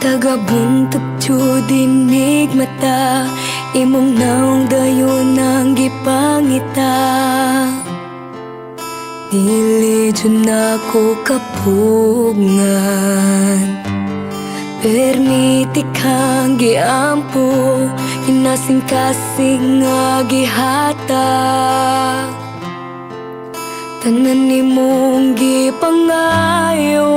Tagabuntog dinig mata, imong naong dayon ang gipangita. Dili dyan ako kapugngan, permiti kang giampo, inasing-kasing nga gihata. Tanan nimong gipangayo,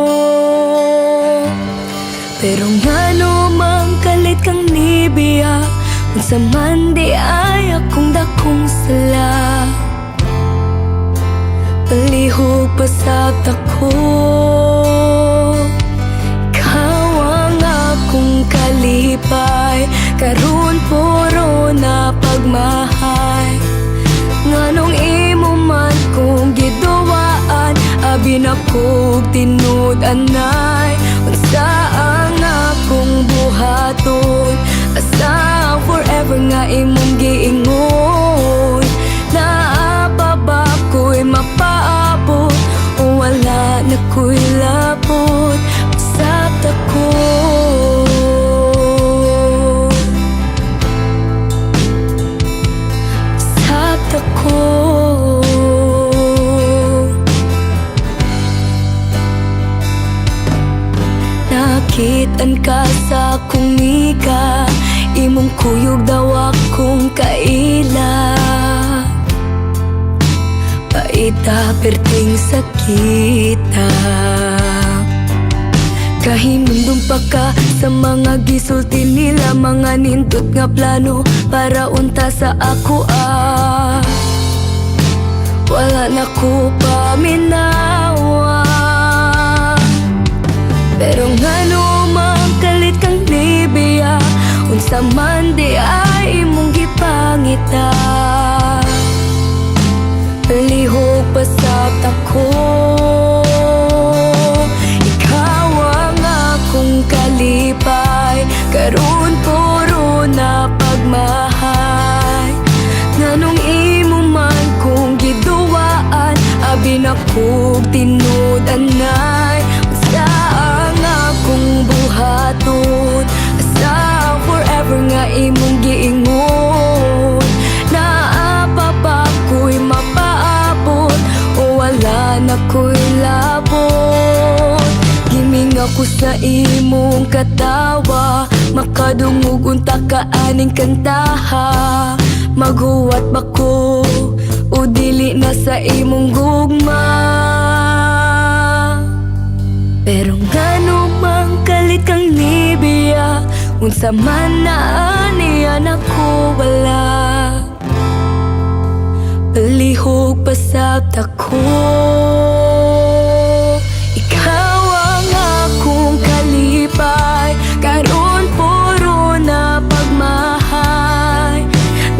pero ngano mang kalit kang nibiya, unsa man di ay akong dakong sala. Palihog pasat ako, ikaw ang akong kalipay, karon puro na pagmahay. Nganong imo man kong giduwaan, abi na kog tinud-anay. Unsa ang akong buhaton, asa ang forever nga imong giingon. Naapa ba ko'y mapaabot, o wala na ko'y labot, pasat ako. Nakitaan ka sa akong mika, imong kuyog daw akong kaila. Paita perting sakita, kahinundong pa ka sa mga gisulti nila, mga nindot nga plano para unta sa ako wala na ko paminawa. Pero ngano mang kalit kang nibiya, unsa man di ay imong gipangita. Palihog pasat ako, ikaw ang akong kalipay, karon puro na pagmahay. Nganong imo man kong giduwaan, abi na kog tinud-anay. Unsa ang akong buhaton, asa ang forever nga imong giingon. Naapa ba ko'y mapaabot, o wala na ko'y labot. Giming ako sa imong katawa, makadungog unta ka aning kantaha. Maghuwat ba ko, o dili na sa imong gugma. Pero ngano mang kalit kang nibiya, unsa man na aniya ako wala. Palihog pasat ako, ikaw ang akong kalipay, karon puro na pagmahay.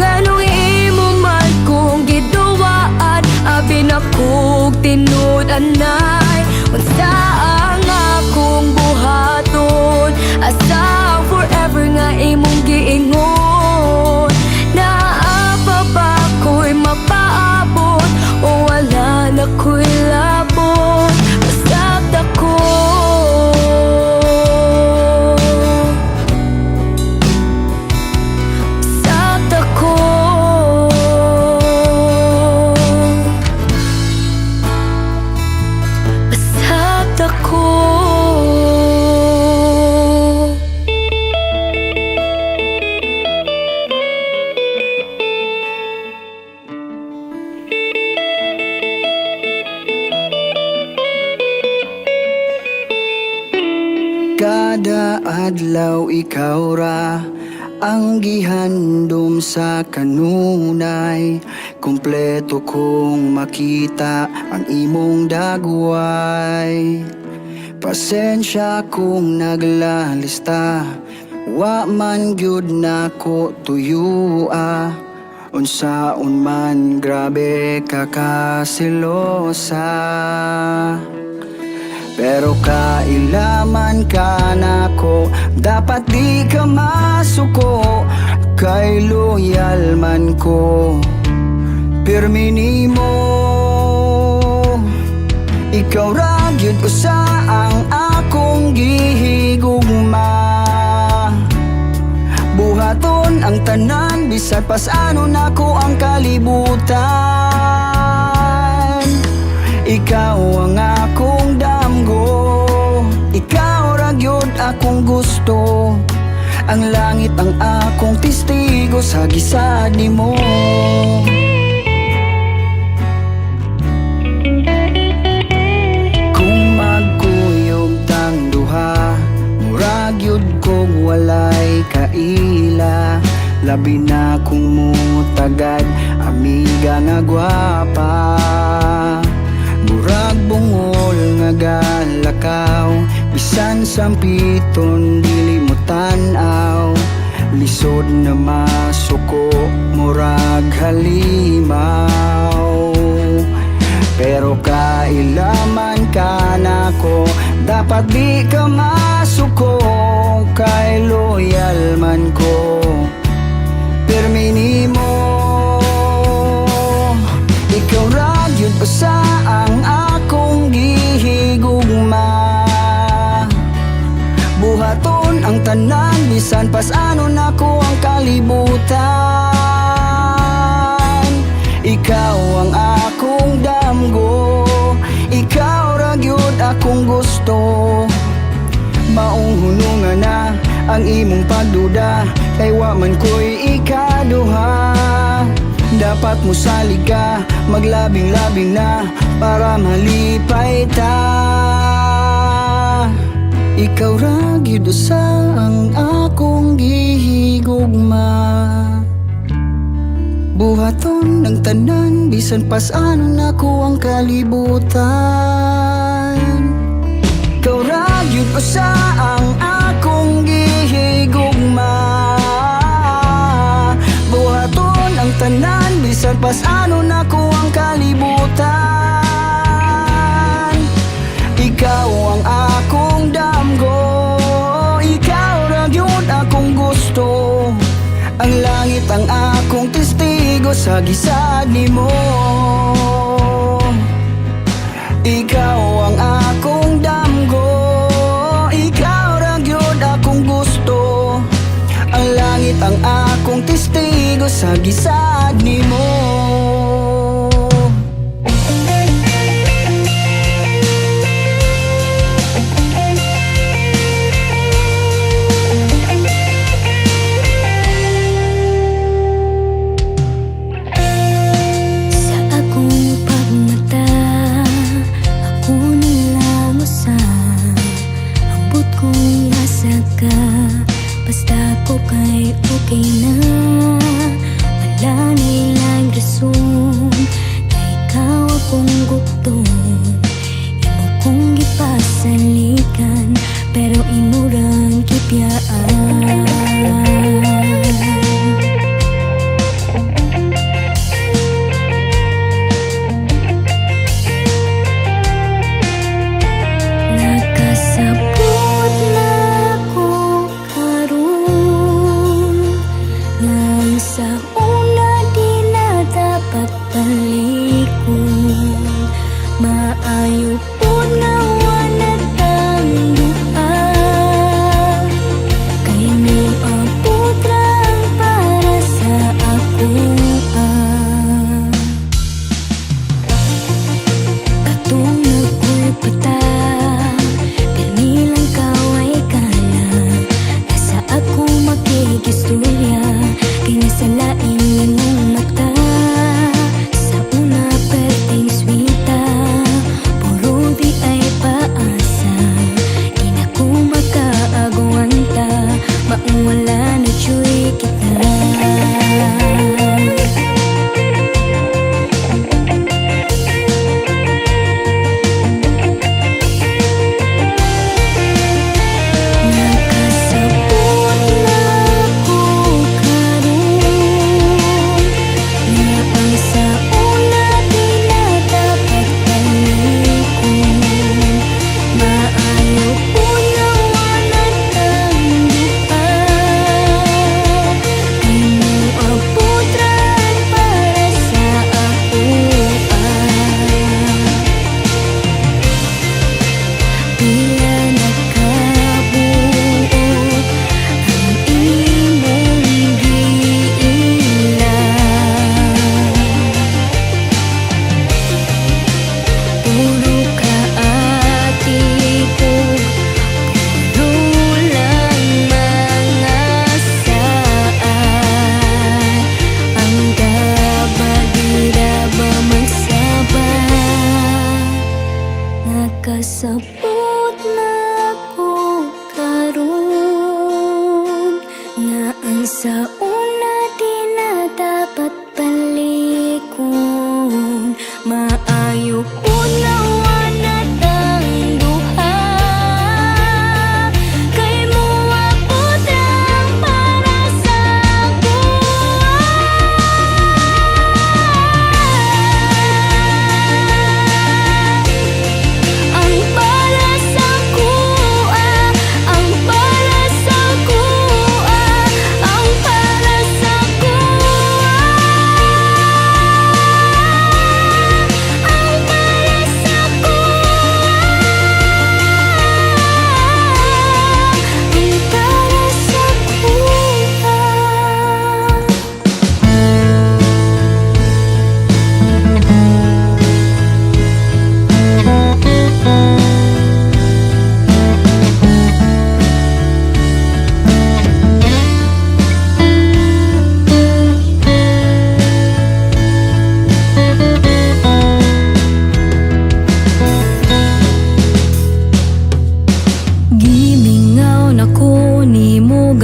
Nganong imo man kong giduwaan, abi na kog tinud-anay. Unsa ang akong buhaton, asa ang forever nga imong giingon. Naapa ba ko'y mapaabot, o wala na ko'y labot, pasat ako. Pasat ako. Pasat ako. Kada adlaw ikaw ra ang gihandom sa kanunay, kompleto kong makita ang imong dagway. Pasensya kung naglalista, wa man gyud nako tuyua. Unsaon man grabe ka kasilosa, pero kailaman ka nako, dapat di ka masuko. Kay loyal man ko, pirmi nimo. Ikaw ra gyud usa ang akong gihigugma. bisan pas ano nako ang kalibutan. Ikaw ang akong damgo, ikaw ra gyud akong gusto. Ang langit ang akong testigo sa gisad nimo. Kung magkuyog tang duha, murag yun kong walay kaila. Labi na kung mutagad, amiga nga gwapa. Murag bungol nga galakaw, bisan sampiton dili mo tanaw. Lisod na masuko, murag halimaw. Pero kailaman ka nako, dapat di ka masuko. Kay loyal man ko, pirmi mo. Ikaw ra gyud usa ang akong gihigugma. Buhaton ang tanan bisan pas ano nako ang kalibutan. Ikaw ang akong damgo, ikaw ra gyud akong gusto. Maong hunungan na ang imong pagduda, kay wa man ko'y ikaduha. Dapat mo salig ka, maglabing-labing na para malipay ta. Ikaw ra gyud usa ang akong gihigugma. Buhaton ng tanan bisan pas ano nako ang kalibutan. Ikaw ra gyud usa ang akong gihigugma. Buhaton ang tanan bisan pas ano nako ang kalibutan. Ikaw ang akong damgo, ikaw ra gyud akong gusto. Ang langit ang akong testigo sa gisad nimo. Ikaw ang akong damgo, ikaw ra gyud akong gusto. Ang langit ang akong testigo sa gisad nimo. Sa akong pagmata, ako nilang usa. Ambot kong asa ka, basta ko kay okay na. Wala nilang rason, kay ikaw akong gugton. Imo kong gipasalikan, pero imurang kipyaan. Nakasabot na ko karon, nang sa una di na dapat talikod. Maayo po na wanag ang duha, kay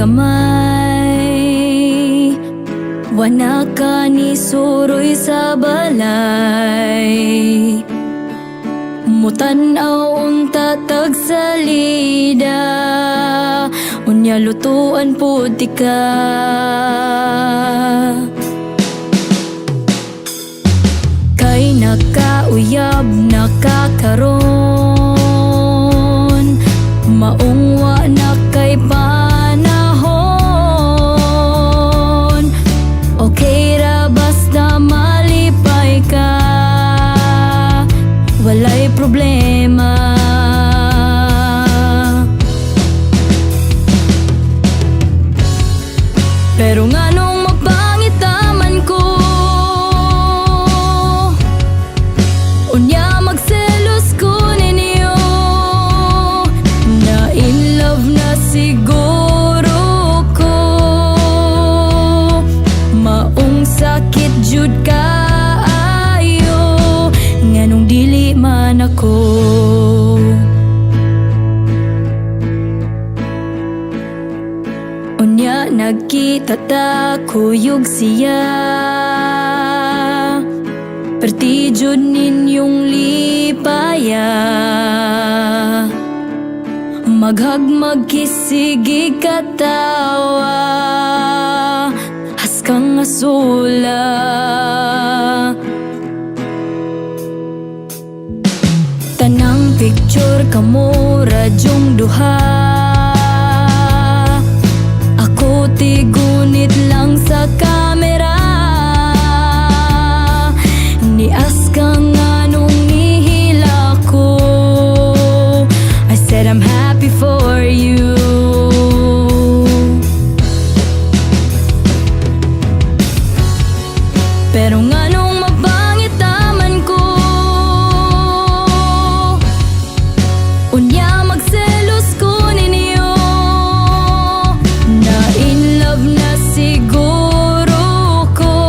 gamay. Wana ka ni suroy sa balay. Mutanaw unta tag salida, unya lutuan puti ka. Kay nakauyab nakakaron, maungwa na kay panahon. Okay ra basta malipay ka, walay problema. Pero nganong mapangitaman ko, unya magselos ko ninyo. Na in love na siguro ko, maong sakit jud kaayo, nganong dili man ako. Unya nagkita ta kuyog siya, perti jud ninyong lipaya. Maghagmag kisigi katawa, haskang asula. Tanang picture kamo radyong duha, ako tigunit lang sa kamera. Nias ka nga nung nihila ko, I said I'm happy for you. Pero nga nung mapangitaman ko, unya magselos ko ninyo. Na in love na siguro ko,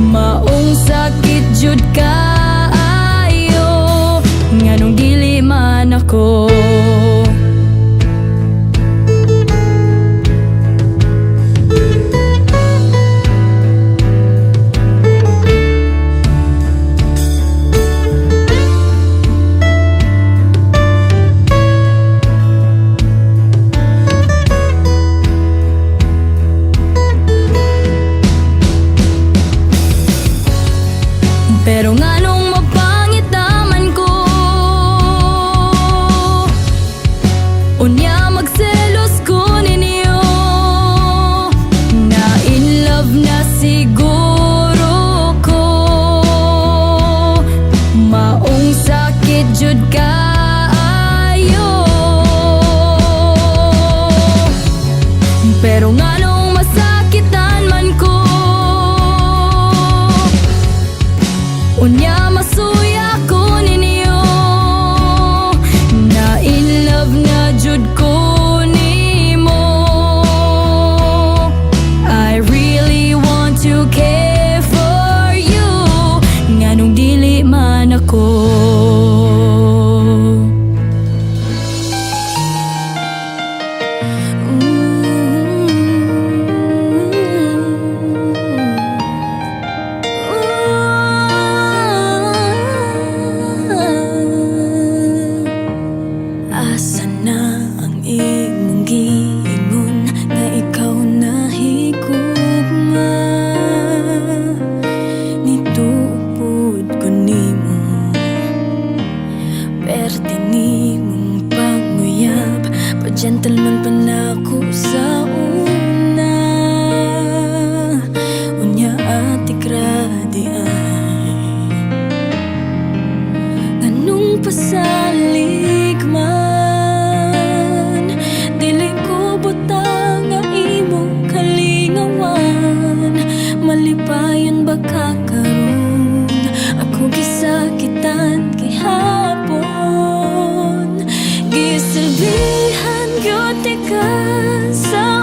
maong sakit jud kaayo, nganong dili man ako. Pero nganong mapangitaman ko, unya magselos ko ninyo. Na in love na siguro ko, maong sakit jud kaayo. Pero nganong masakitan man ko, unya masuya ko ninyo. Na in love na jud ko nimo. I really want to care for you, nganong dili man ako. Asa na ang imong giingon nga ikaw na higugma? Nitupod ko nimo, perte nimong panguyab, pa-gentleman pa na ako sa una. Unya ati gradi ay nganong pasalig man, dili ko butang nga imong kalingawan. Malipayon ba kakaroon, ako gisakitan gihapon. Gisilbihan gyud ka sa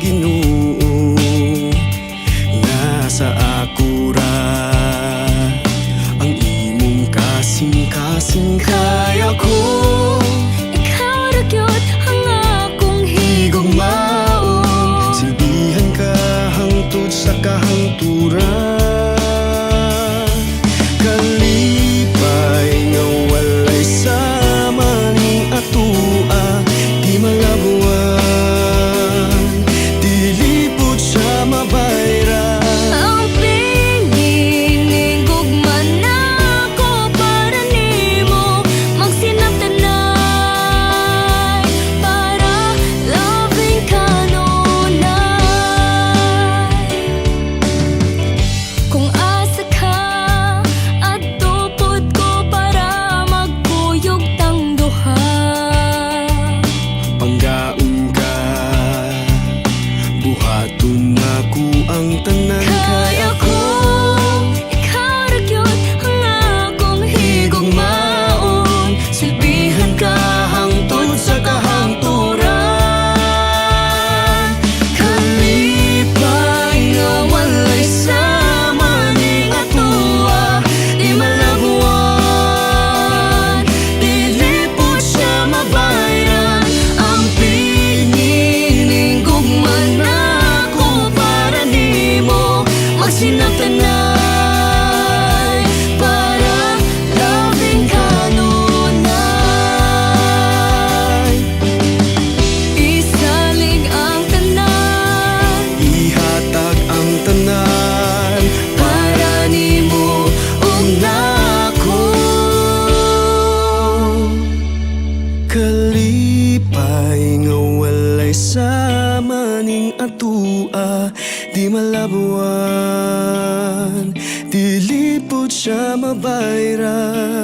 Ginoo nga sa ako ra ang imong kasing-kasing kaya ko. Ikaw ra gyud ang akong Higugmaon, silbihan ka hangtod sa kahangturan. Kalipay nga walay sama ning atua, di malabuan, dilipot sa mabayra. Ang pinining gugman ako para nimo, magsinabtanay para loving kanunay. Kung asa ka at tupod ko para magkuyog tang duha. Panggaon ka, buhaton ako ang tanan Kaya ko, ikaw ra gyud ang akong higugmaon, silbihan ka hangtod sa kahangturan. Kalipay nga walay sama ning atua, di malabuan, dilipot siya mabayran. Ang pinining gugman ako para nimo, magsinabtanay para loving kanunay. Isalig ang tanan ihatag ang tanan para nimo ug nako. Kalipay nga walay sama ning atua, di malabuan, dilipot siya mabayra.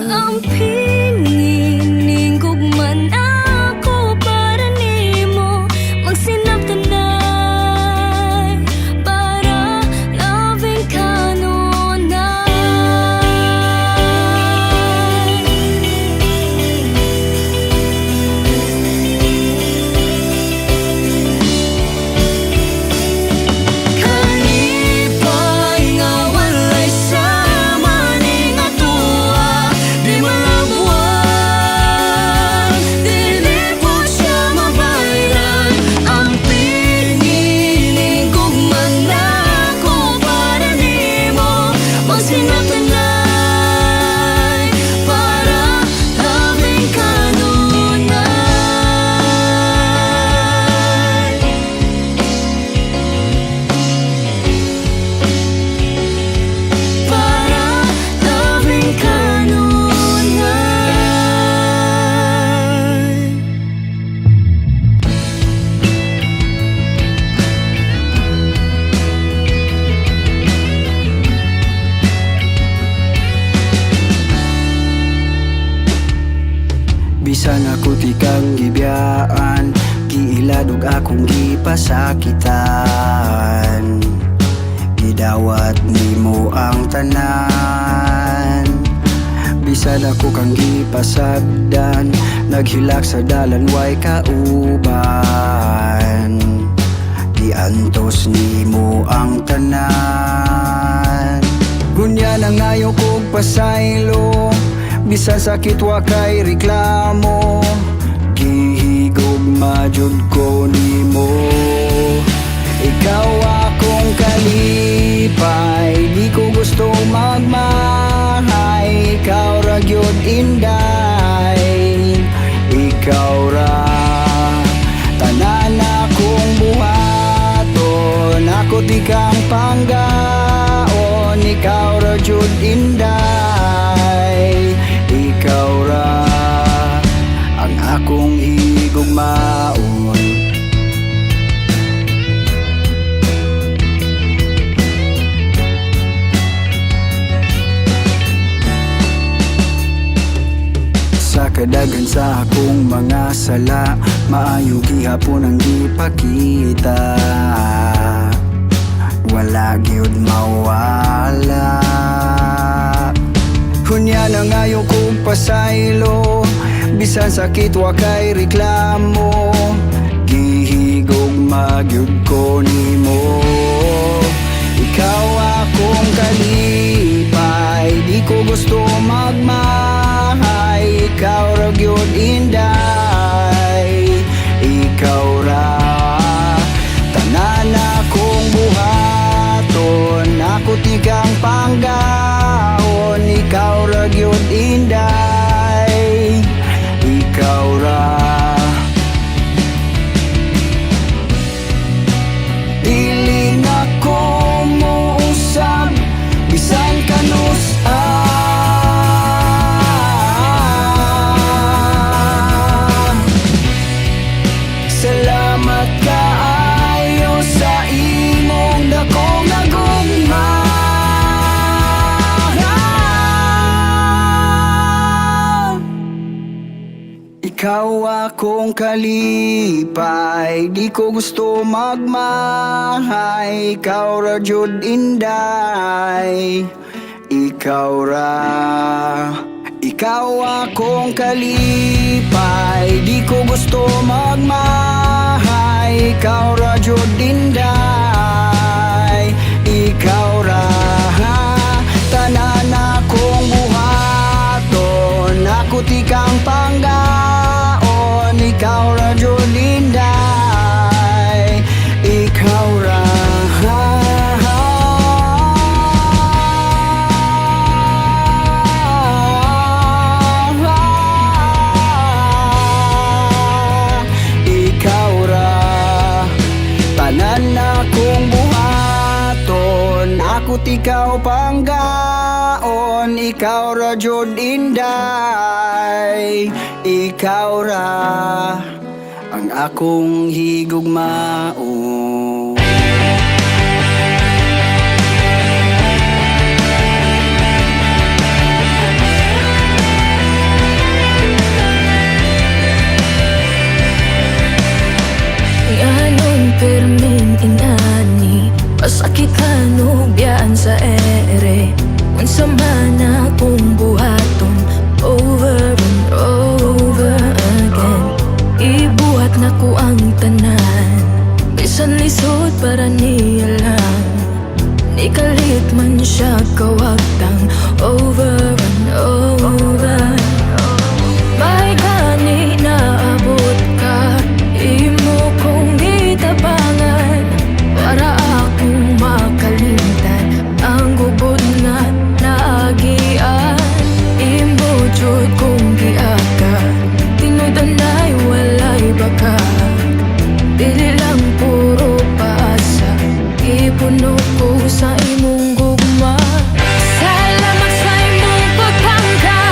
Ang pinining gugman ako para nimo, magsinabtanay para loving kanunay. Kalipay nga walay sama ning atua, di malabuan, dilipot siya mabayran. Ang pinining gugman ako para nimo, magsinabtanay para loving kanunay. Para loving kanunay. Bisan ako di kang gibiyaan, giiladog akong gipasakitan, gidawat nimo ang tanan. Bisan ako kang gipasagdan, naghilak sa dalan way kauban, giantos nimo ang tanan. Gunya na ngayon kong pasaylo, bisan sakit wa kay reklamo, gihigugma jud ko nimo. Ikaw akong kalipay, di ko gusto magmahay. Ikaw ra gyud inday, ikaw ra tanan akong buhaton. Ako di kang panggaon, ikaw ra jud inday, ikaw ra ang akong higugmaon. Sa kadagan sa akong mga sala, maayo gihapon ang gipakita, wala gyud mawala. Hunya na ngayon kong pasaylo, bisan sakit wa kay reklamo, gihigugma magyud ko nimo. Ikaw akong kalipay, di ko gusto magmahay. Ikaw ra gyud inday, ikaw ra tanan akong buhaton. Ako tigang panggaon, ikaw ra gyud inday, ikaw ra. Dili na ko mo usab bisan kanus-an. Salamat kaayo sa imong dakong nagugma. Ikaw akong kalipay, di ko gusto magmahay. Ikaw ra jud inday, ikaw ra. Ikaw akong kalipay, di ko gusto magmahay. Ikaw ra jud inday, ikaw ra. Tanan akong buhaton, ako tikang panggaon. Ikaw ra jud inday, ikaw ra. Ikaw ra, tanan akong buhaton. Ako tikaw panggaon. Ikaw ra jud inday, ikaw ra ang akong higugmaon. Anong permin inani, pasakit hanubyan sa ere. Unsa man akong buhaton, over and over again. Ibuhat na ko ang tanan, bisan lisod para niya lang. Nikalit man siya kawagtang, over and over. May gani na abot ka, imo kong gitabangan, para akong makalimtan ang gubod na naagian. Imo jud kong giaka, tinudanay walay baka. Dili lang puro paasa, ipuno ko sa imong gugma. Salamat sa imong pagpangka,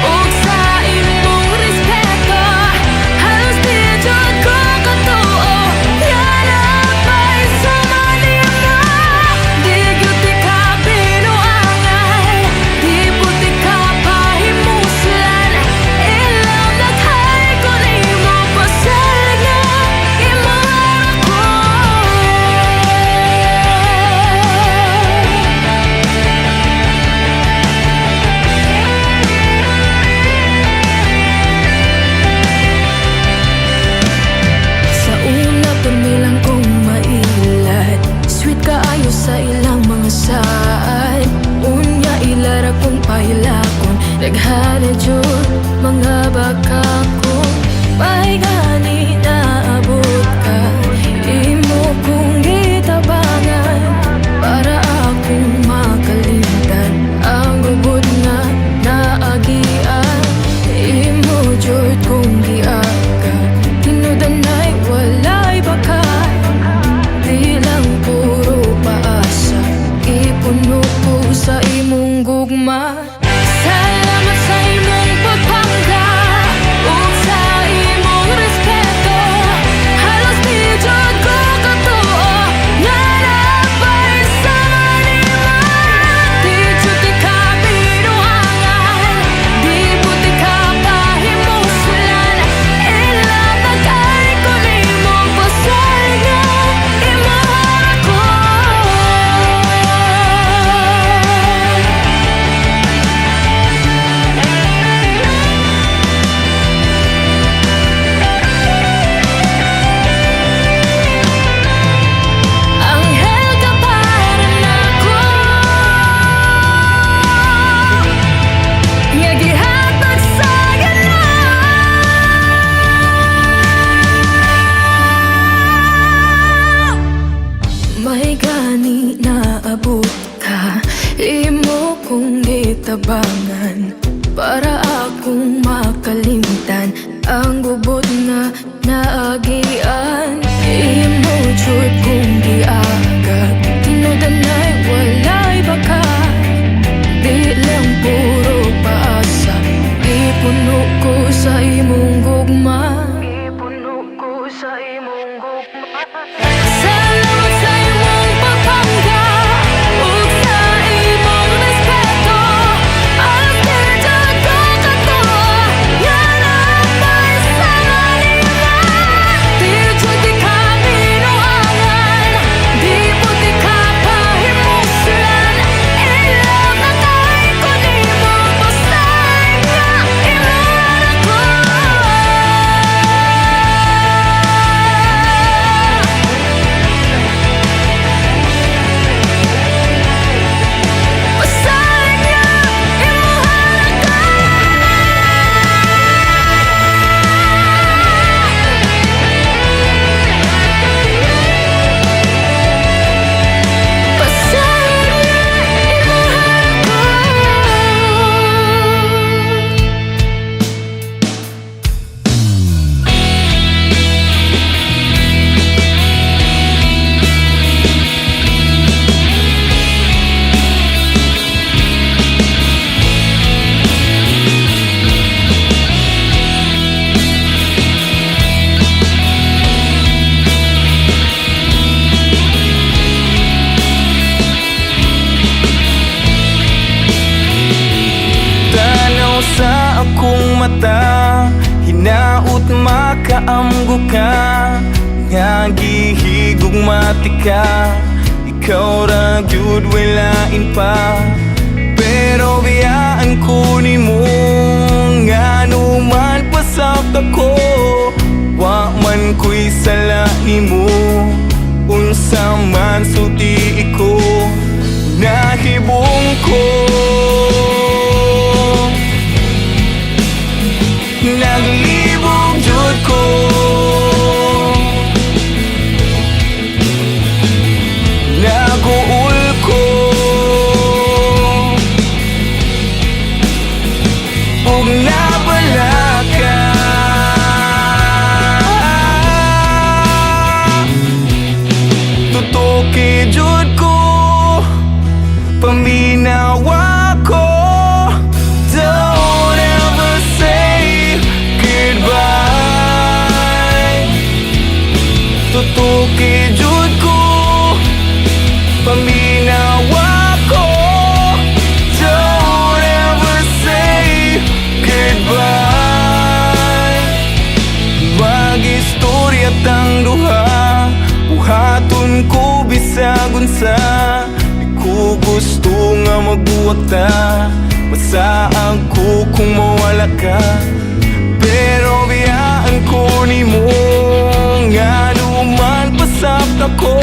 ug sa imong respeto. Halos di jud ko katuo, yanapay sa manima. Di gyud ka binuangan, di puti ka pahimuslan. Ilang naghay ko nimo pasaga, imo ako. Sa una permilang kong mailat, sweet kaayo sa ilang mga saan. Unya ilara kong pahilakon, daghana jud mga baka ko. May gani na abot ka, imo kong gitabangan, para akong makalimtan ang gubod nga naagian. Imo jud kong giaka, tinudanay walay baka. Di lang puro paasa, ipuno ko sa imong gugma. Salamat sa imong pagpangka, ug sa imong respeto. Halos di jud ko katuo, nga napay sa manima. Di jud ka binuangan, di puti ka pahimuslan. Ilang nagay ko nimo pasaga, imo ako. akong gitabangan para akong makalimtan ang gubot nga naagian. Imo jud kong giagag, tinudanay walay baka. Di lang puro paasa, ipuno ko sa imong gugma. Ipuno ko sa imong gugma. Salamat sa imong pagpangga ug sa imong respeto. Alas kinajud ko kato, yan ang paisangalingan. Di jud di ka binuangan, di po di ka pahimuslan. Ilang na kay ko di mo basahin nga imuha ko. Basahin nga imuha ko. Basahin Tanaw sa akong mata, hinaut makaamgo ka, nga gihigugmati ka. Ikaw ra gyud walain pa, pero biyaan ko nimo nga numan pasabot ako. Wa man ko'y sala nimo, unsa man sulti ko, nahibong ko. Naglibog jud ko, naguul ko, ug nabala ka. Tutuki jud ko, paminawa ko. Don't ever say goodbye. Tutuki jud ko, paminawa ko. Don't ever say goodbye. Mag-istorya tang duha, buhaton ko bisag unsa. Di ko gusto nga magbuwag ta, masaag ko kung mawala ka. Pero biyaan ko nimo nga numan pasabot ako.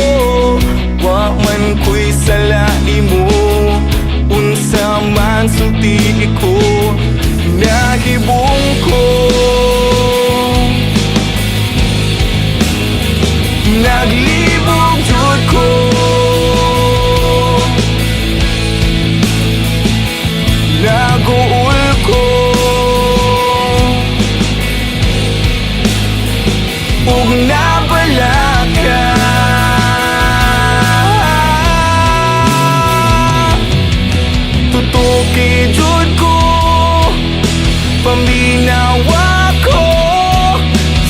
Wa man ko'y sala nimo, unsa man sulti ko, nahibong ko. Naglibog jud ko, naguul ko, ug nabala ka. Tutuki jud ko, paminawa ko.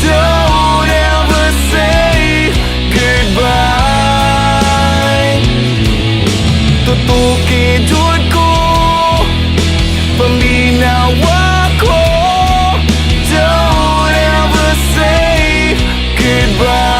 Don't ever say goodbye. Tutuki jud ko, paminawa ko. Don't ever say goodbye.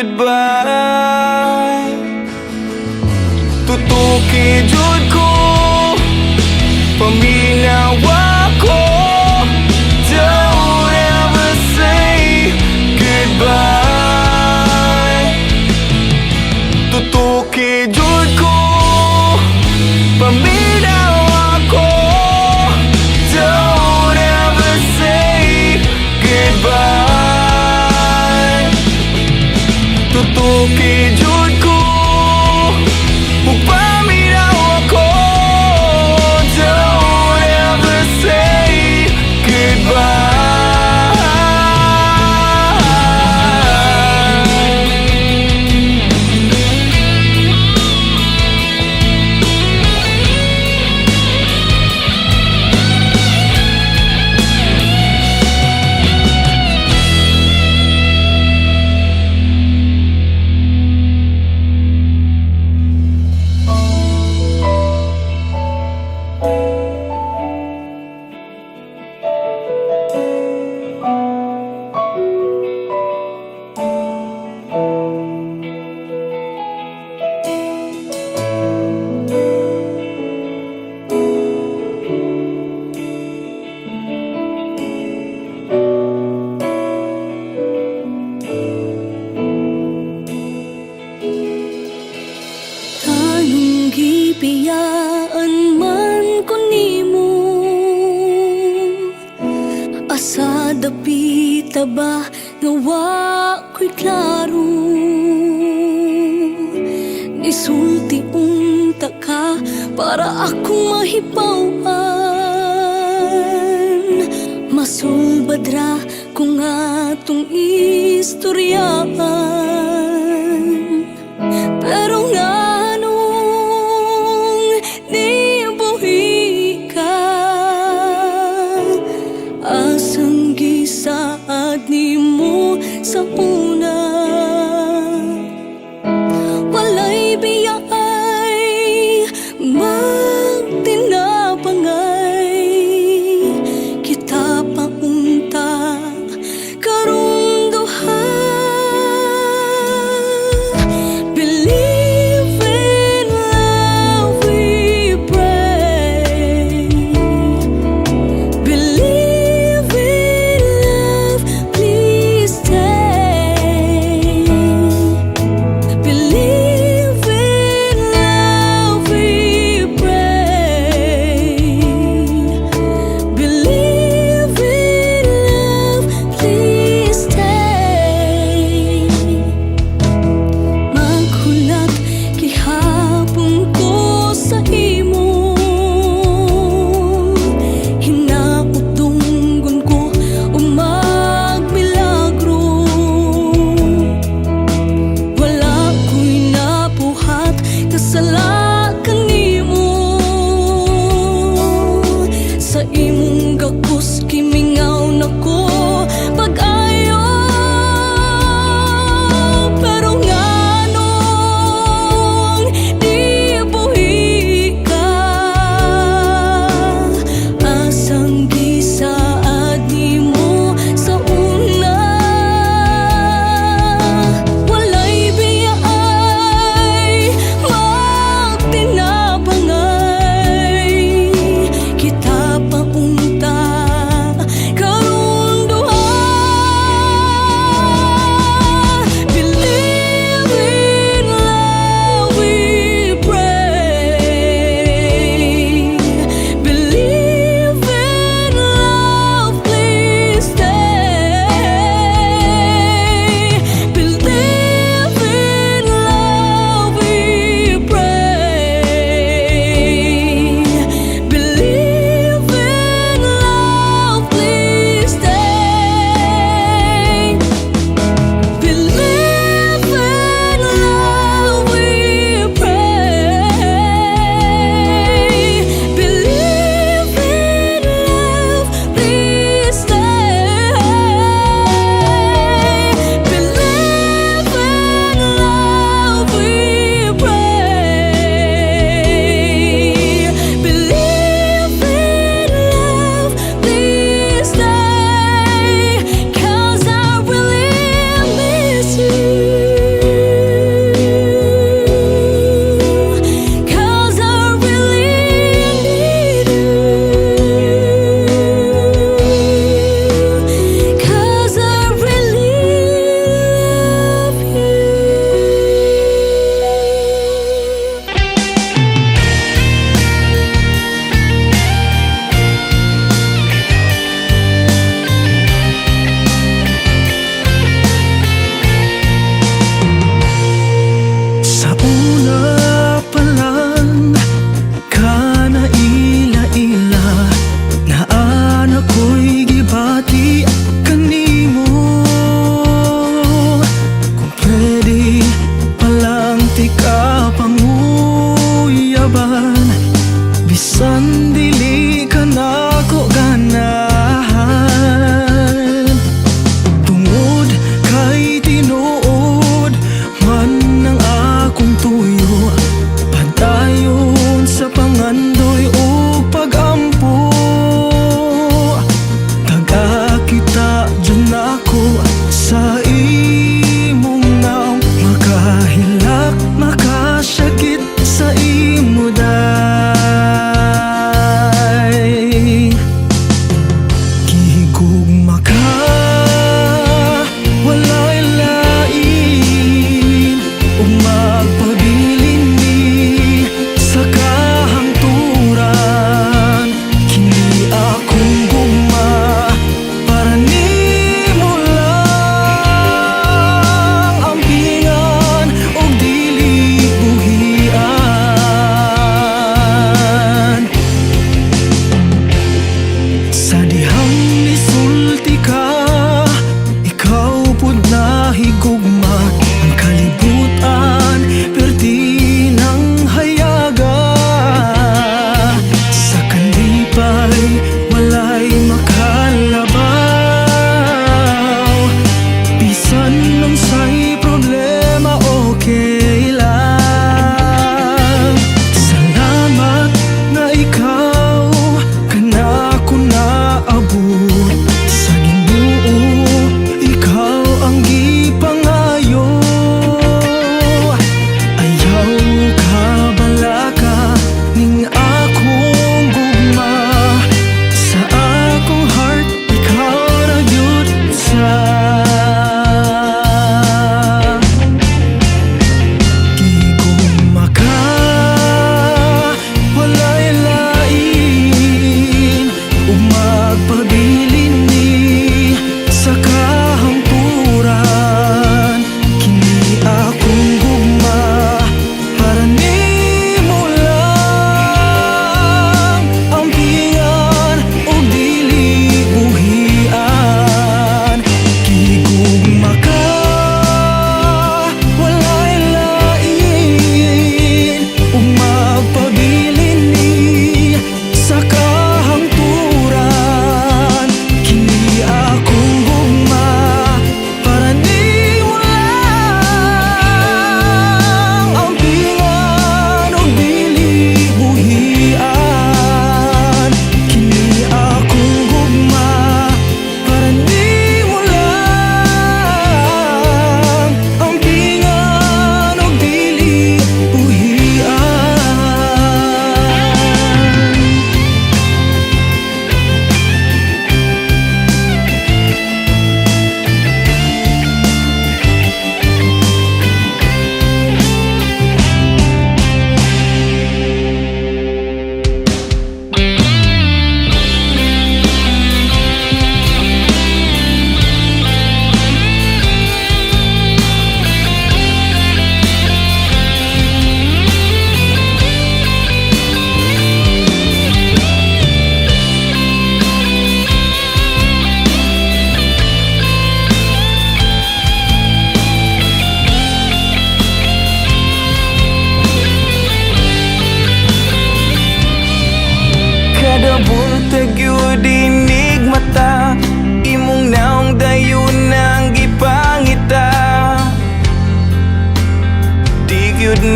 goodbye. Tutuki jud ko, paminawa ko. Don't ever say goodbye. Tutuki jud ko, paminawa ko. Don't ever say goodbye. Tutuki jud ko, ug paminawa ko. Don't ever say goodbye. Tanong gibiyaan man ko nimo, asa dapita ba nga wa ko'y klaro. Nisulti unta ka para akong mahibawan. Masulbad ra kung atong istoryaan. Pero nganong di buhi ka, asang gisaad nimo sa una. Walay biyay magtinabangay, kita paunta karong duha.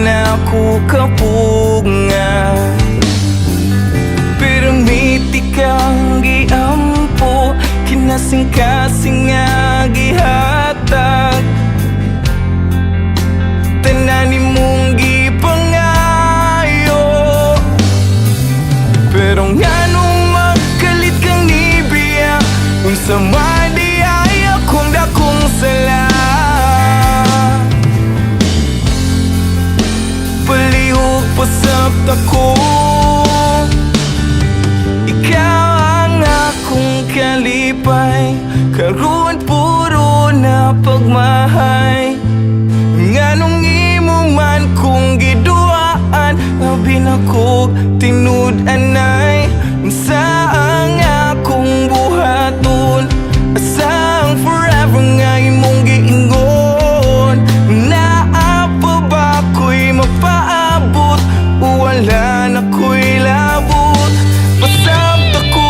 na ko kapunga. Permiti kang giampo, kinasing-kasing nga gihatag. Tanan mong gipangayo, pero nganong magkalit kang nibiya, unsa man di ay akong dakong sala. Palihog pasabot ako, ikaw ang akong kalipay, karon puro na pagmahay. Nganong imo man kung giduaan, abin ako tinud-anay. Unsa ang akong buhaton, asa ang forever nga imong giingon. Naa pa ba ko'y mapaabot, o wala na ko'y labot? Pasabot ako.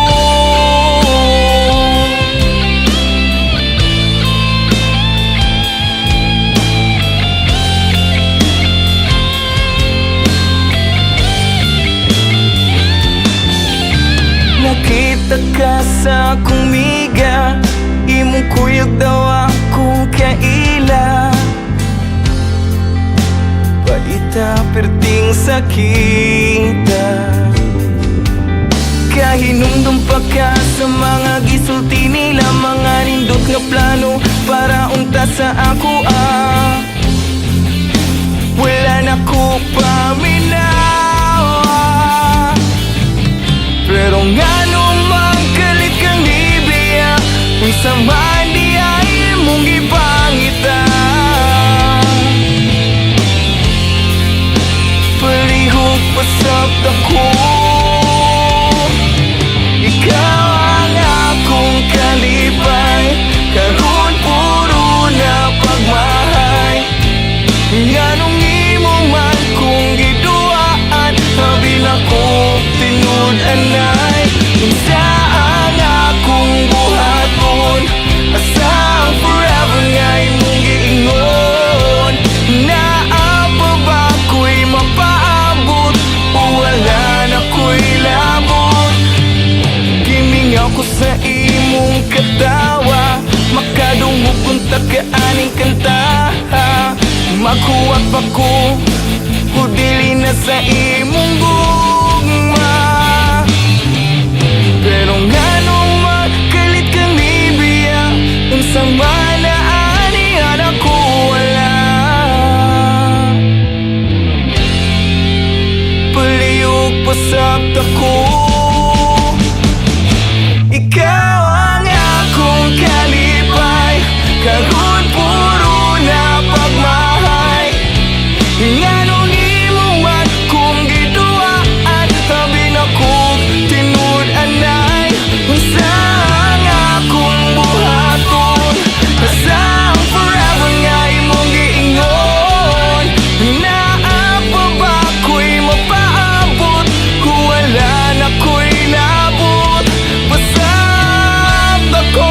Nakita ka sa akong miga, imong kuyog daw akong kaila. Paita perting sakita, kahinumdum pa ka sa mga gisulti nila, mga nindot nga plano para unta sa ako wala na ko paminawa. Pero nganong magkalit kang nibiya, unsa man di ay imong gipangita. Palihog pasabot ako, ikaw ang akong kalipay, karon puro na pagmahay. Nganong imo man kung giduaan, abin ako tinud-anay. Unsa ang akong buhaton, asa ang forever nga imong giingon. Naa pa ba ko'y mapaabot, o wala na ko'y labot? Gimingaw ko sa imong katawa, makadungog kung tagaaning kanta. Maghuwat pa ko, hudili na sa imong gugma. Pero nganong magkalit kang nibiya, unsa man na anihan ako wala. Palihog pasabot ako, ikaw ang akong kalipay, karon puro na pagmahay. Nganong imo man kung giduaan, abin ako tinud-anay. Unsa ang akong buhaton, asa ang forever nga imong giingon. Naa pa ba ko'y mapaabot, kung wala na ko'y labot? Pasabot ako.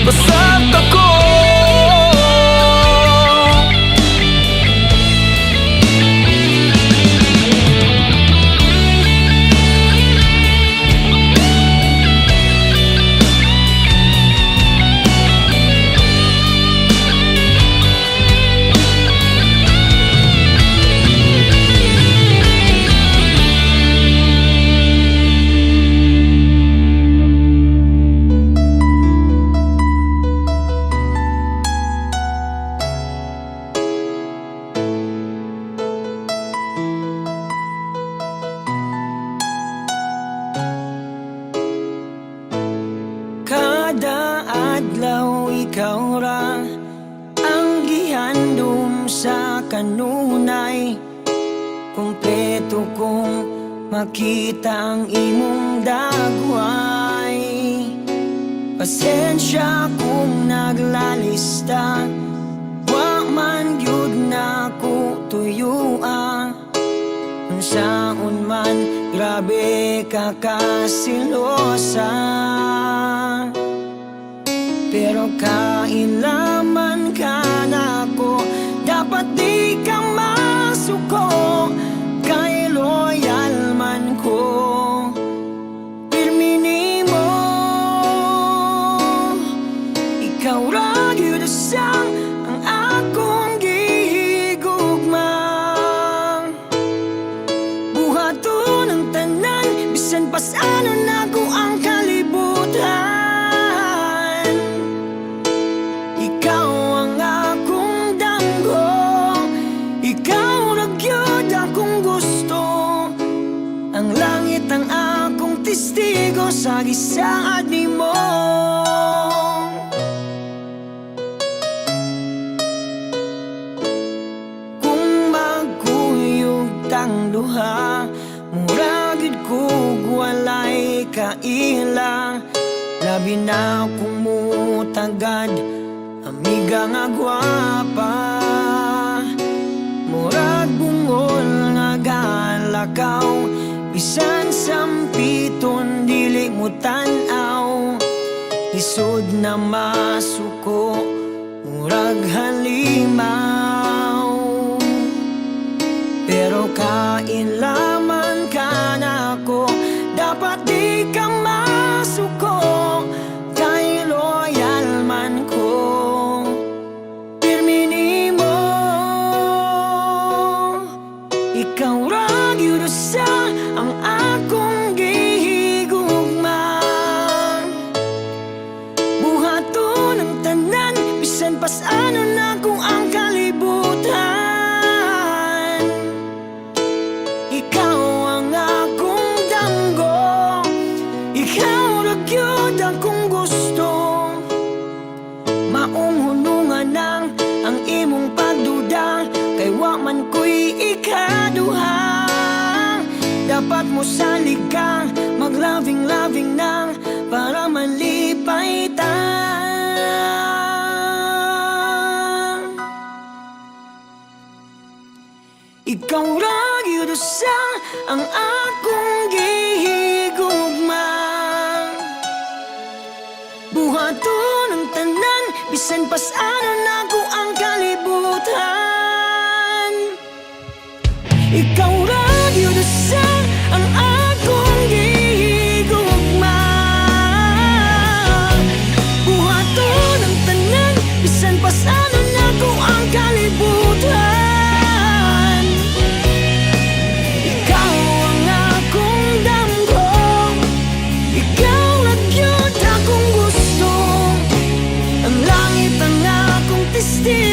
Pasabot ako. Kada adlaw ikaw ra ang gihandom sa kanunay. Kumpleto kong makita ang imong dagway. Pasensya kung naglalista, wa man gyud na ko tuyuan. Unsaon man, grabe ka kasilosa. Pero kailanman ka na ako, dapat di ka masuko. Kay loyal man ko, pirmini mo. Ikaw ra gyud sang ang akong gihigugmang. Buhaton ang tanan, bisan pa saan ako ang kalibutan. Ikaw ang akong danggo, ikaw ra gyud akong gusto. Ang langit ang akong testigo sa gisaad nimo. Kung magkuyog tang duha, mura gid kog walay kailang. Labi na kung mutagad, amiga nga gwapa. Murag bungol nga galakaw, bisan sampiton dili mo tan-aw. Isod na masuko, murag halimaw. Pero kailanman ka na ako, dapat di ka masuko. Kay loyal man ko, pirmini mo. Ikaw ra gyud sa ang akong gihigugmang. Buhaton ang tanan, bisan pa saan ako ang kalibutan. Ikaw ang akong danggo, ikaw ra gyud akong gusto. Maong hunungan nang ang imong pagduda, kay wa man ko'y ikaduha. Dapat mo saligang, mag-loving-loving nang para malipay ta. Ikaw ra gyud sa ang akong gihigugmang. Buhaton ang tanan, bisan pa saan ako ang kalibutan. Ikaw ra gyud sa ang akong gihigugmang. Buhaton ang tanan, bisan pa saan ako ang kalibutan. Ikaw ang akong damgo, ikaw lang yun akong gusto. Ang langit ang akong testigo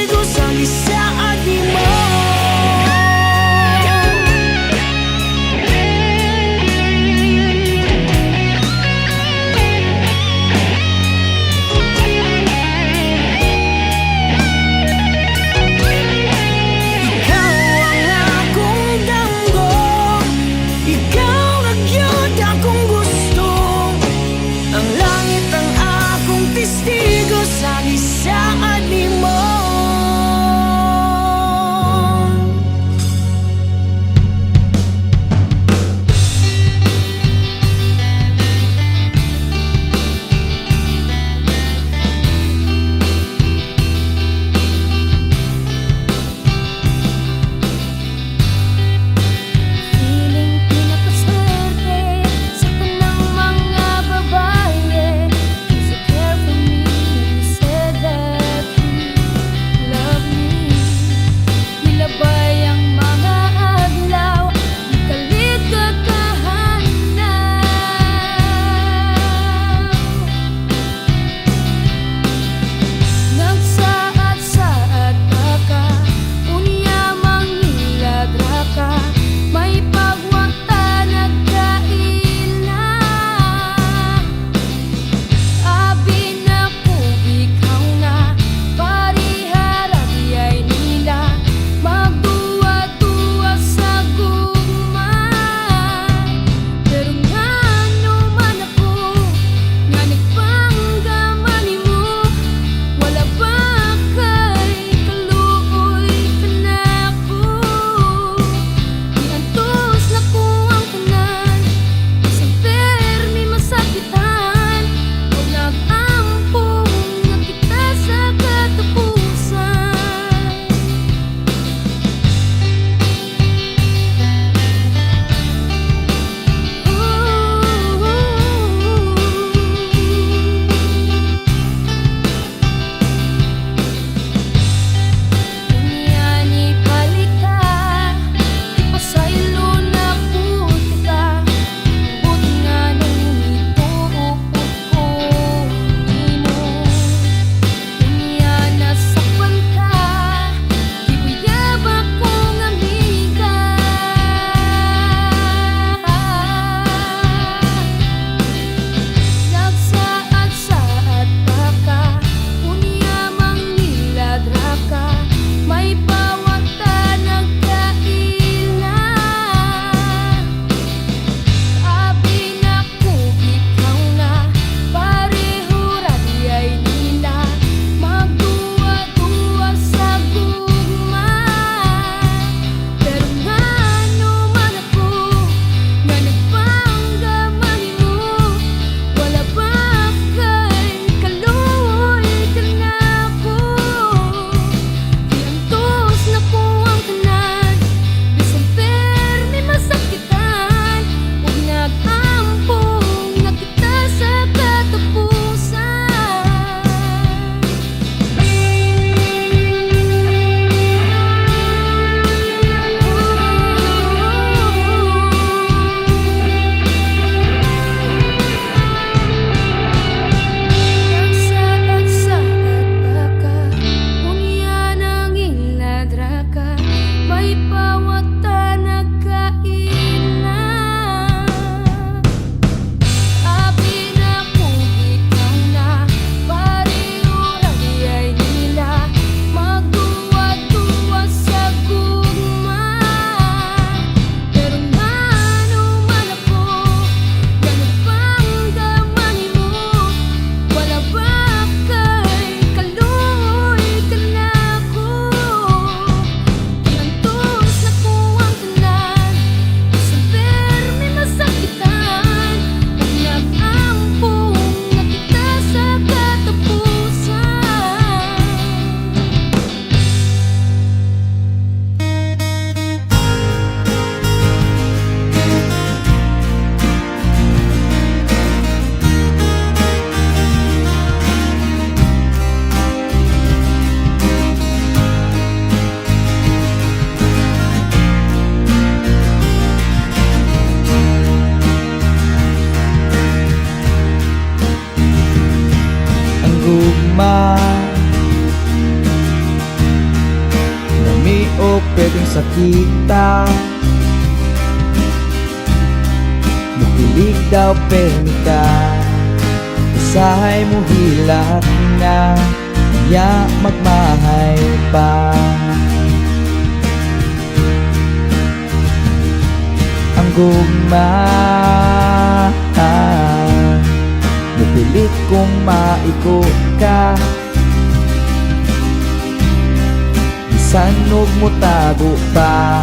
gugma Lami o pwedeng sakita Mukilig daw permita Usahay mo hilat nga Ya magmahay pa Ang gugma Mupilit kong maiko ka Bisan og mutago pa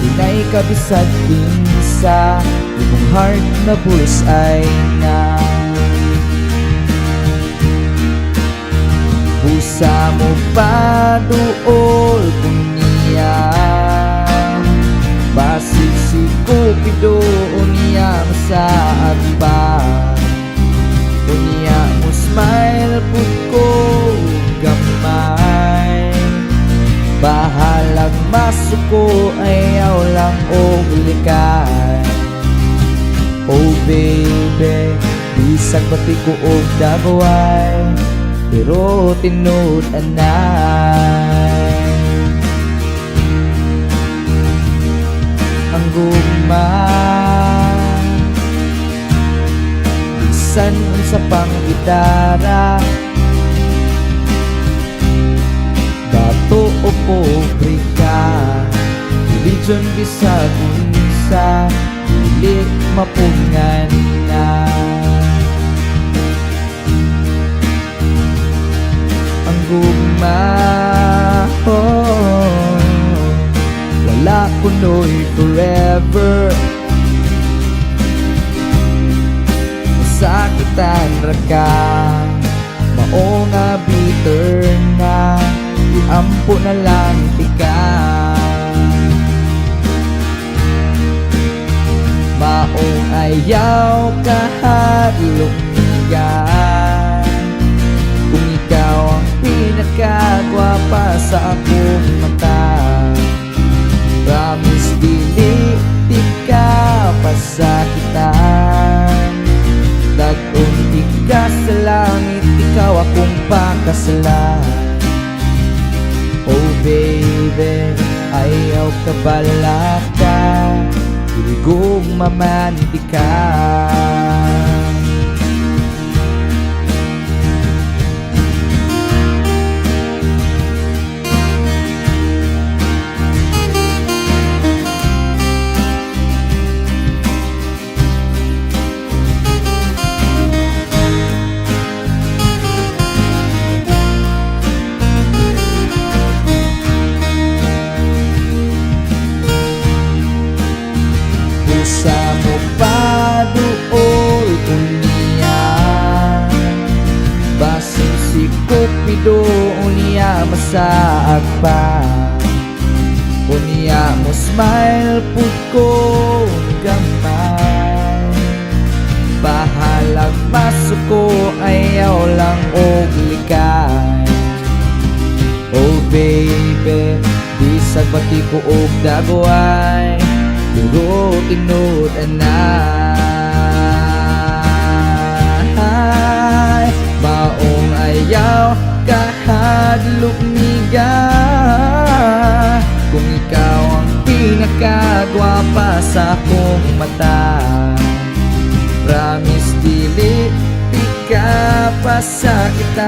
Dinay ka bisag kinsa Imong heart na bullseye na Busa mo pa duol kung niya Basig si Cupido niya masaad pa Unya mo smile pud ko gamay Bahalag masuko ayaw lang og likay Oh baby, bisag pati ko og dagway Pero tinud anay Ang gugma Bisan sa pang gitara Bato o pobre ka Religion bisag unsa Dili mapungan na Ang gugma Wala kuno'y forever Masakitan ra ka Mao nga bitter na Iampo na lang tika Maong ayaw kahadlok ka Kung ikaw ang pinakagwapa sa akong mata Promise dili di ka pasakitan Dagkong ika sa langit ikaw akong pakasalan Oh baby ayaw ka balaka Iligong mamantikan Sa mo pa duol unya Basin si Cupido unya masaag pa Unya mo smile pud ko gamay Bahalag masuko ayaw lang og likay Oh baby, bisag pati ko og dagway Pero tinud anay Maong ayaw kahadlok niga Kung ikaw ang pinakagwapa sa akong mata Promise dili di ka pasakitan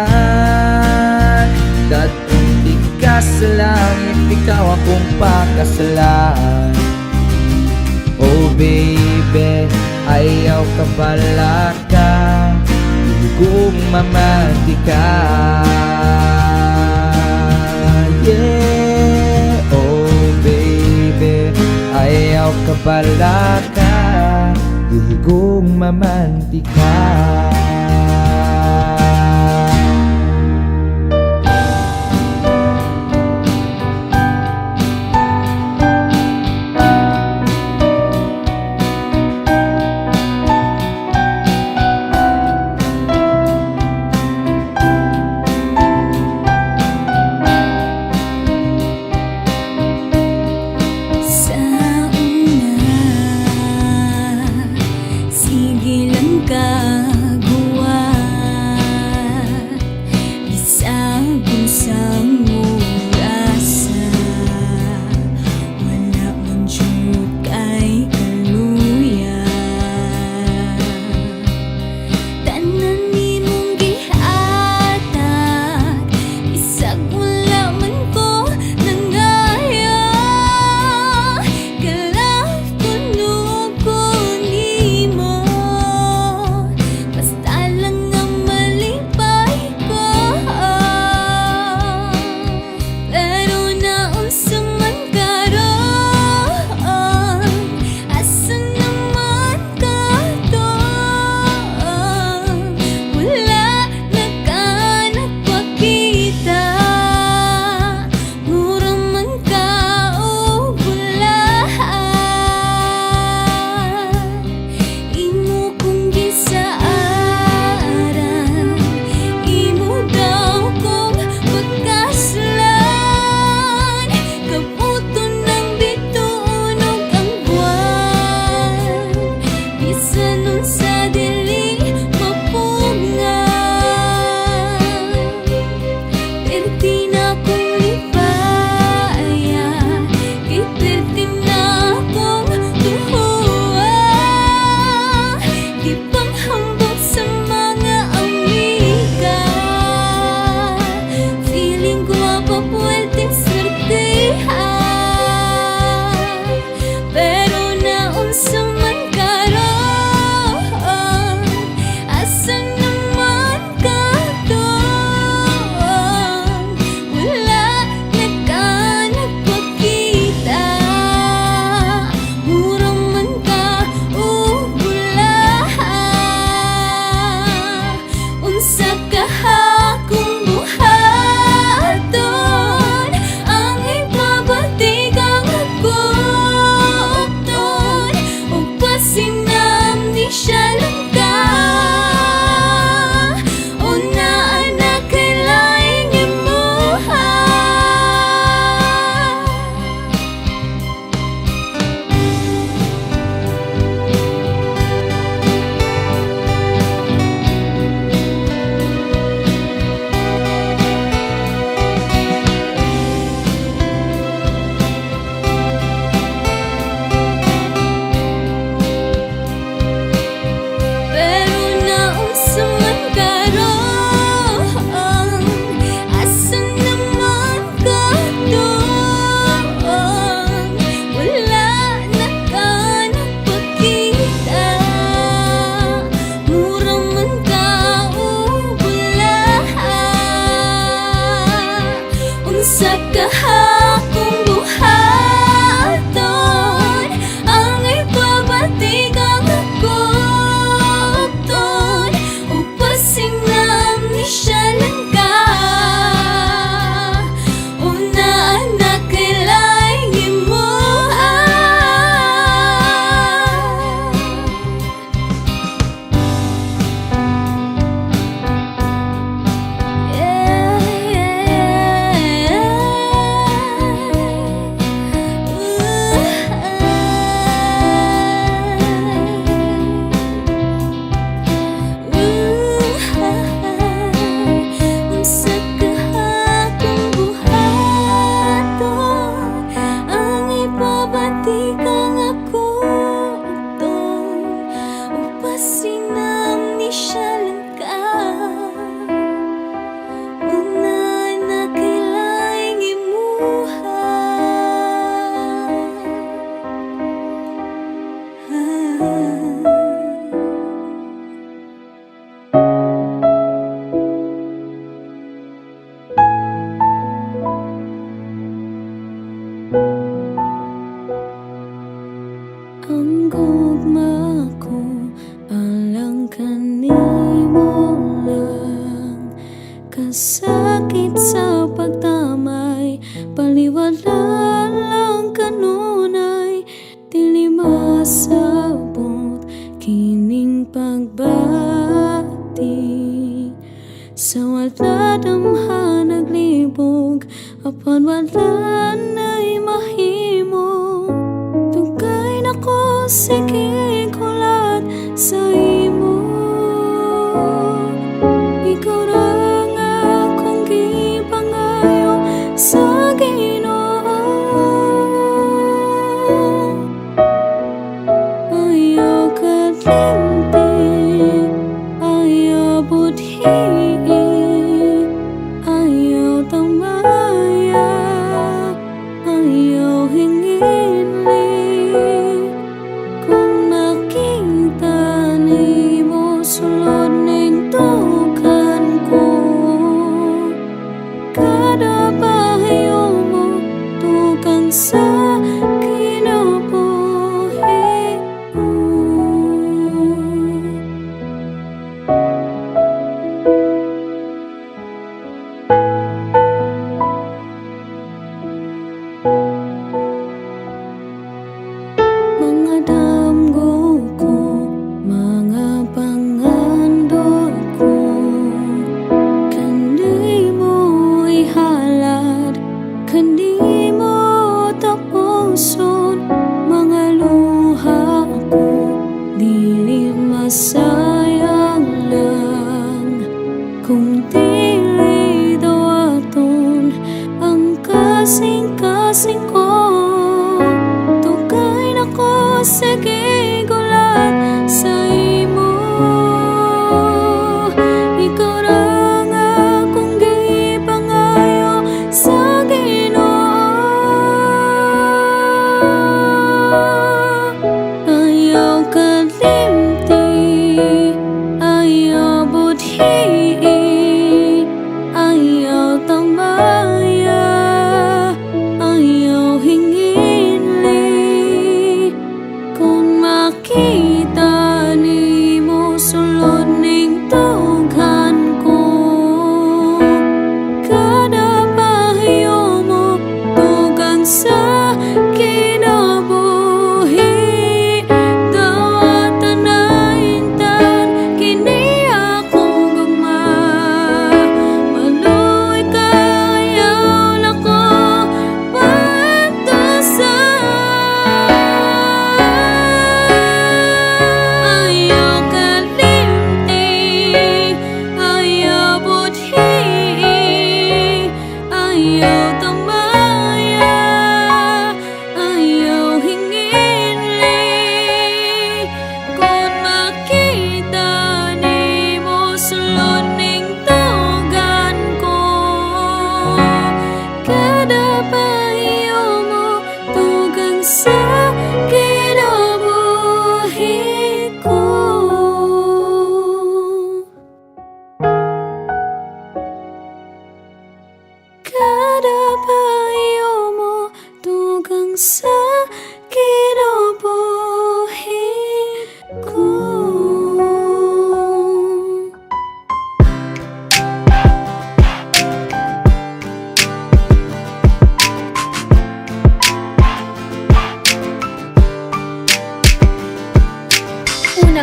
Datong di ka sa langit ikaw akong pakasalan Oh baby, ayaw ka balaka Iligong mamantika Yeah, oh baby, ayaw ka balaka Iligong mamantika Sa una, sige lang ka Unsa kahakong buhaton ang ipabati kang akupton upasing na amnesia lang ka una anak kailaing Unsa kahakong buhaton ang ipabati kang akupton upasing na amnesia lang ka una na kailaing ang gugma ko alang kanimo lang kasakit sa pagtamay paliwala lang kanunay dili masabot kining pagbati sa wala damha naglibog apan wala na'y mahimo tugay na ko sige kulat sa imo ikaw ra nga akong gipangayo sa Ginoo ayaw kalimti ayaw budhi ayaw tamaya ayaw hinginli kung makita nimo sulod ning tukan ko kada pahayo mo tukang sa kinabuhi mo. Mga damgo ko, mga pangandor ko kandi mo ihalad, kandi mo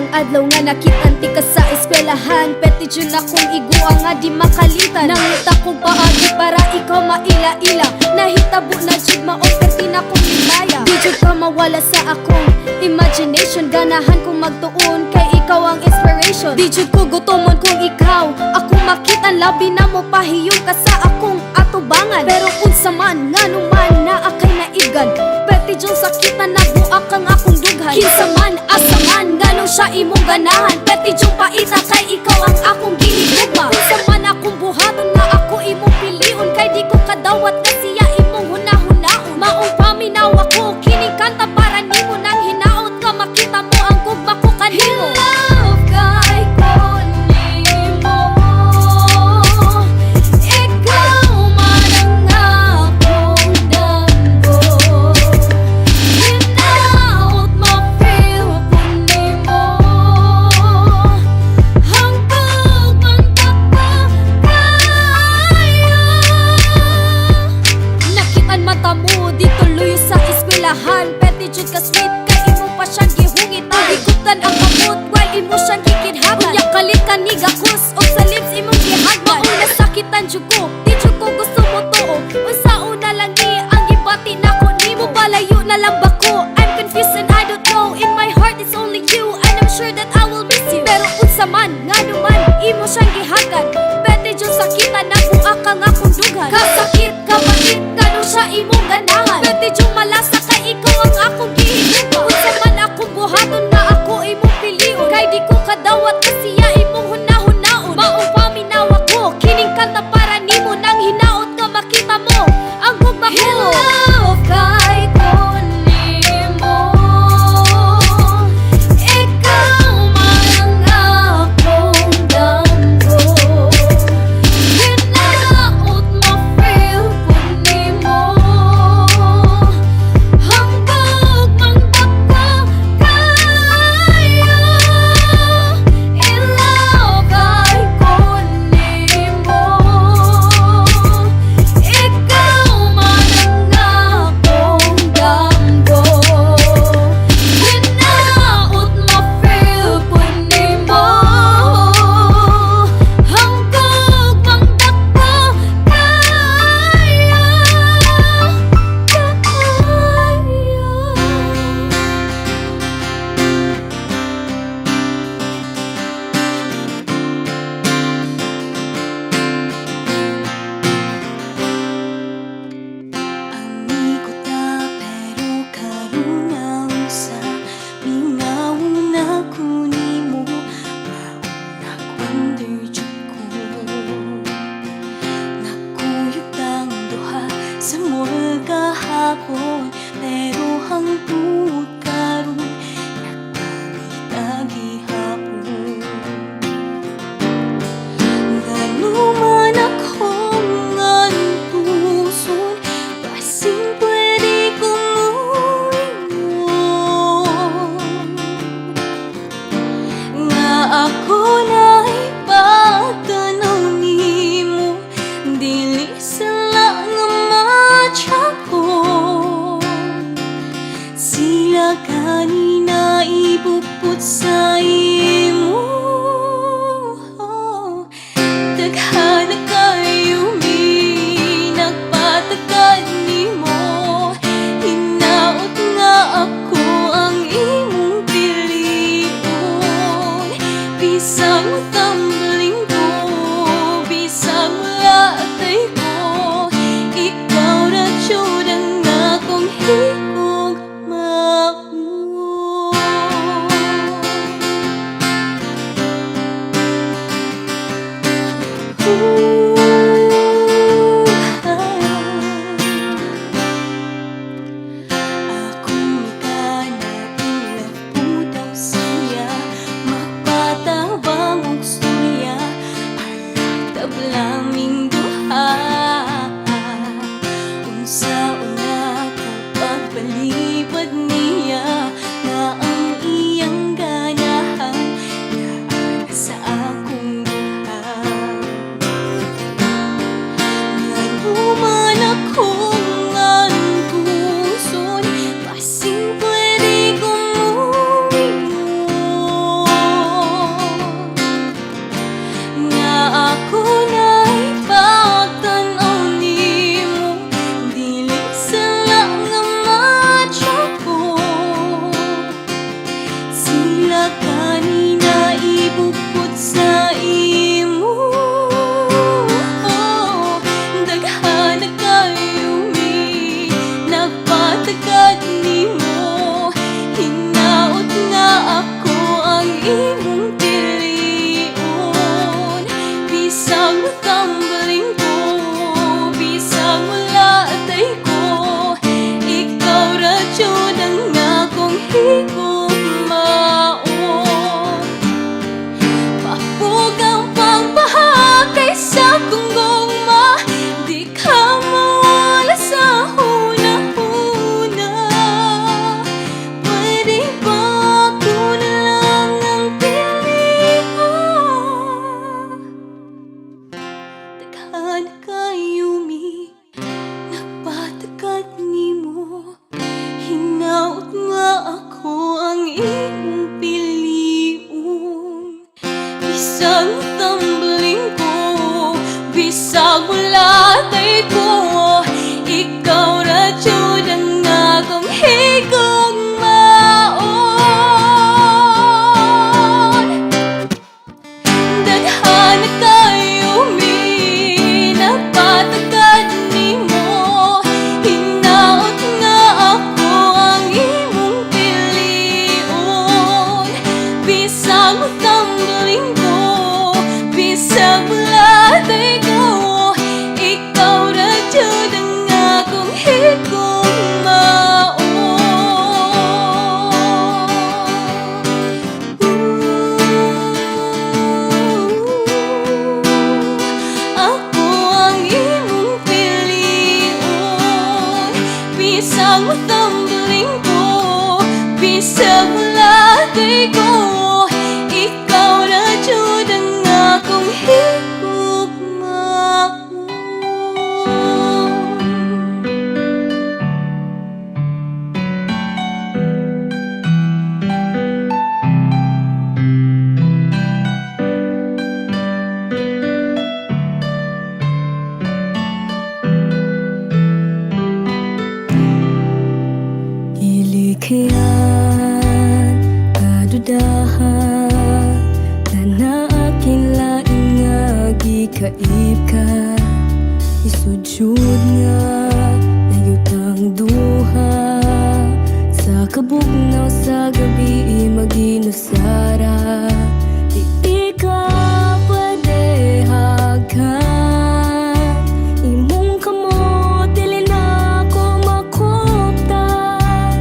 Unang adlaw nga nakitan ti ka sa eskwelahan, peti dyan akong igua nga di makalitan. Nangita kong paagi para ikaw maila-ila, nahitabo na jud maong peti na kong himaya. Di jud ka mawala sa akong imagination, ganahan kong magtuon kay ikaw ang inspiration. Di jud ko gutomon kung ikaw akong makitan, labi na mo pahiyong ka sa akong atubangan. Pero unsa man nga numan na akay naigan, peti dyan sakitan na buak ang akong dughan. Kinsa man asa man ganong siya imong ganahan, peti dyan paita kay ikaw ang akong ginigugma. Kinsa man akong buhaton nga ako imong piliun, kay di ko kadawat nga siya imong hunahunaon. Maong paminaw ako kining kanta para nimo, nang hinaot ka makita mo ang gugma ko kanimo. Love kay ko nimo, ikaw man ang akong damgo. Hinaot ma-feel ko nimo, hanggang magpapakaya. Nakitan mata mo dito luyo sa eskwelahan, peti jud ka sweet kay imo pa siyang gihungitan. Higutan ang kamot while imo siyang kikidhagan, unya kalit ka ni gakus o sa lips imong gihagman. Maong nasakitan jud ko, di jud ko gusto mo tuo. Unsaon na lang ni ang gibati nako nimo, palayo na lang ba ko? I'm confused and I don't know, in my heart it's only you, and I'm sure that I will miss you. Pero unsa man nga numan imo siyang gihagan, peti jud sakitan na buak ang akong dughan. Kasakit kapait ganun siya imong ganahan, peti jud malasa kay ikaw ang akong gihigugma. Unsa man akong buhaton nga ako imong piliun, kay di ko kadawat ka siya imong hunahunaon. Maong paminaw ako kining kanta para nimo, nang hinaot nga makita mo ang gugma ko. Love kay ko nimo, ikaw man ang akong damgo. Hinaot ma-feel ko nimo, hanggang magpapakaya. In love kay ko nimo, ikaw man ang akong damgo. Hinaot ma-feel ko nimo, hanggang Amigo ta pero karon nga usa, bingawon ako nimo, maong nag-wonder jud ko. Nakuyog tang duha sa mall kahapon, pero hangtod karon nagtagi-tagi hapon. Nganuman akong antuson, basing pwede kong muingon, nga ako na'y pagtanaw nimo, dili sila nga matya ko. ang tumbling ko. Bisag latay ko, ikaw na jud ang akong higugma. Ilikhayan, kadudahan, na naakin laing nga gikaib ka. Isudyod nga, nayutang duha, sa kabugnaw sa gabi maginusara. Di ka pwede hagkan, imong kamot dili na ko makuptan.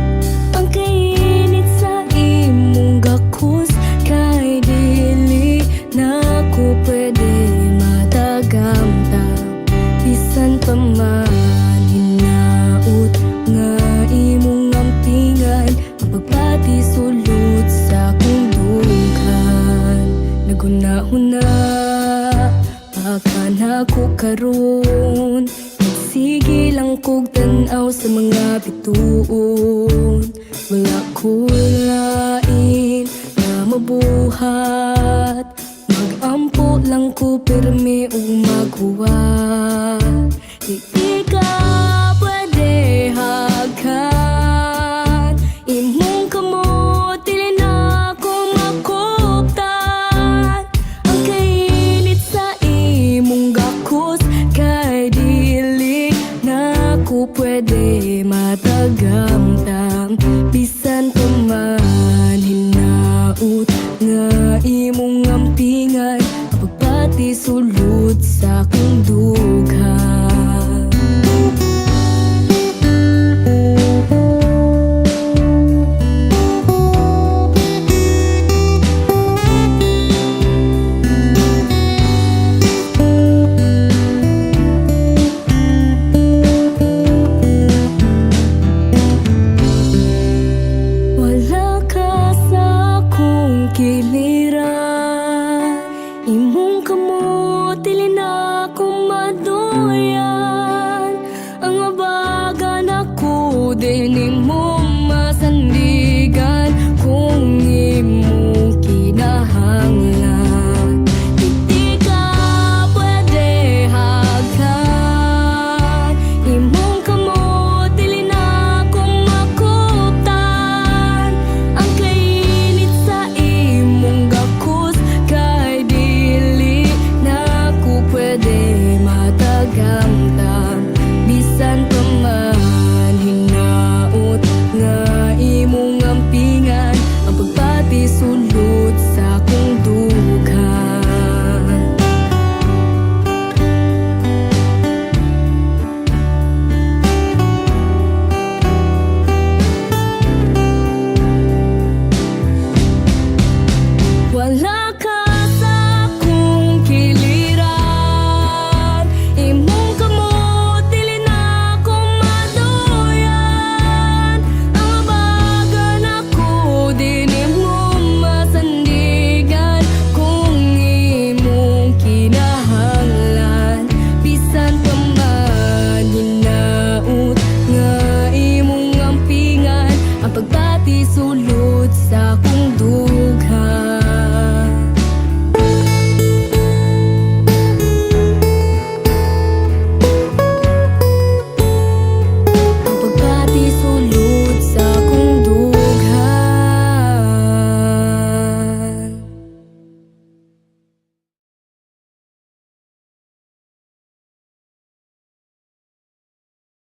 Ang kainit sa imong gakus, kay dili na ko pwede matagamtam. Bisan pa man hinaut nga imong ampingan, ang pagpati sulod sa akong dughan. Naguna-huna akan ako karon, sige lang kog tan-aw sa mga bituon. Wala ko lain na mabuhat, magampo lang ko pirmi ug maghuwat. Di ka pwede hagkan, imong kamot dili na ko makuptan. Ang kainit sa imong gakus, kay dili na ko pwede matagamtam. Bisan pa man hinaut nga imong ampingan, ang pagpati sulod sa akong dughan.